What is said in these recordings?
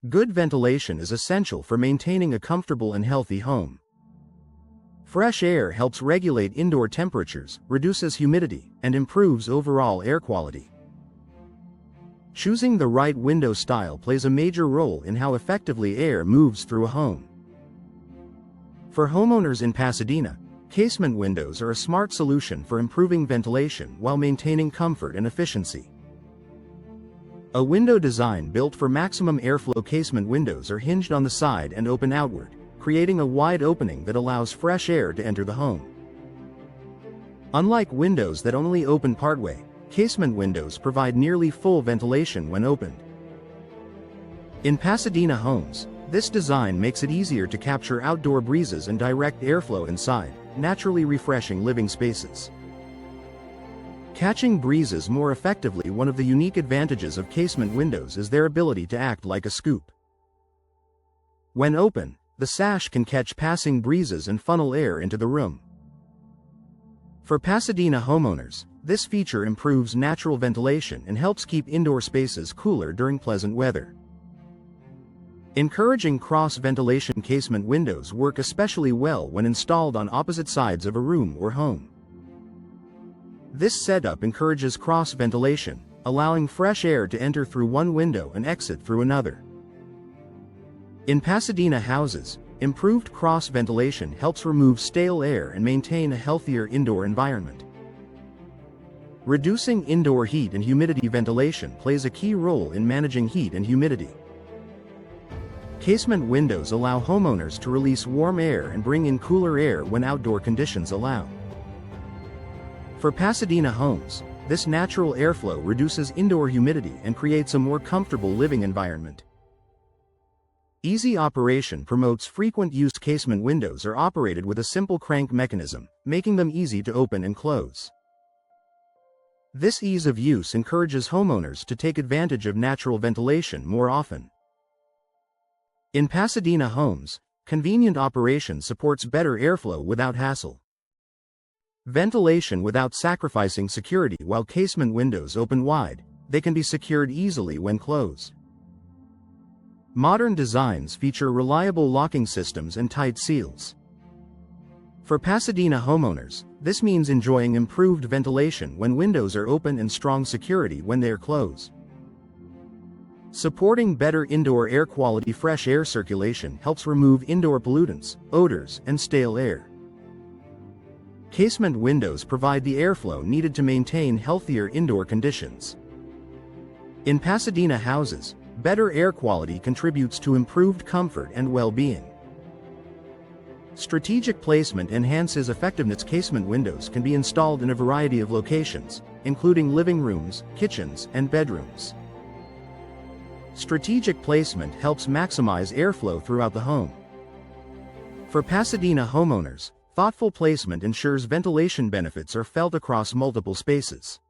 Good ventilation is essential for maintaining a comfortable and healthy home. Fresh air helps regulate indoor temperatures, reduces humidity, and improves overall air quality. Choosing the right window style plays a major role in how effectively air moves through a home. For homeowners in Pasadena, casement windows are a smart solution for improving ventilation while maintaining comfort and efficiency. A window design built for maximum airflow. Casement windows are hinged on the side and open outward, creating a wide opening that allows fresh air to enter the home. Unlike windows that only open partway, casement windows provide nearly full ventilation when opened. In Pasadena homes, this design makes it easier to capture outdoor breezes and direct airflow inside, naturally refreshing living spaces. Catching breezes more effectively. One of the unique advantages of casement windows is their ability to act like a scoop. When open, the sash can catch passing breezes and funnel air into the room. For Pasadena homeowners, this feature improves natural ventilation and helps keep indoor spaces cooler during pleasant weather. Encouraging cross-ventilation. Casement windows work especially well when installed on opposite sides of a room or home. This setup encourages cross-ventilation, allowing fresh air to enter through one window and exit through another. In Pasadena houses, improved cross-ventilation helps remove stale air and maintain a healthier indoor environment. Reducing indoor heat and humidity. Ventilation plays a key role in managing heat and humidity. Casement windows allow homeowners to release warm air and bring in cooler air when outdoor conditions allow. For Pasadena homes, this natural airflow reduces indoor humidity and creates a more comfortable living environment. Easy operation promotes frequent use. Casement windows are operated with a simple crank mechanism, making them easy to open and close. This ease of use encourages homeowners to take advantage of natural ventilation more often. In Pasadena homes, convenient operation supports better airflow without hassle. Ventilation without sacrificing security. While casement windows open wide, they can be secured easily when closed. Modern designs feature reliable locking systems and tight seals. For Pasadena homeowners, this means enjoying improved ventilation when windows are open and strong security when they are closed. Supporting better indoor air quality. Fresh air circulation helps remove indoor pollutants, odors, and stale air. Casement windows provide the airflow needed to maintain healthier indoor conditions. In Pasadena houses, better air quality contributes to improved comfort and well-being. Strategic placement enhances effectiveness. Casement windows can be installed in a variety of locations, including living rooms, kitchens, and bedrooms. Strategic placement helps maximize airflow throughout the home. For Pasadena homeowners, thoughtful placement ensures ventilation benefits are felt across multiple spaces.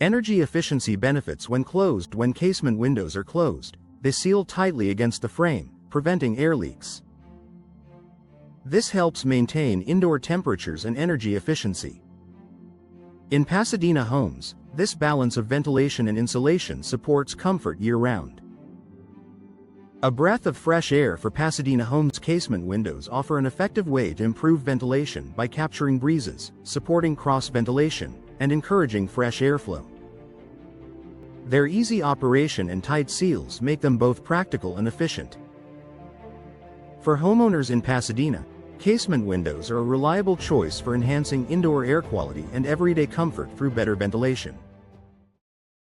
Energy efficiency benefits when closed. When casement windows are closed, they seal tightly against the frame, preventing air leaks. This helps maintain indoor temperatures and energy efficiency. In Pasadena homes, this balance of ventilation and insulation supports comfort year-round. A breath of fresh air. For Pasadena homes, casement windows offer an effective way to improve ventilation by capturing breezes, supporting cross-ventilation, and encouraging fresh airflow. Their easy operation and tight seals make them both practical and efficient. For homeowners in Pasadena, casement windows are a reliable choice for enhancing indoor air quality and everyday comfort through better ventilation.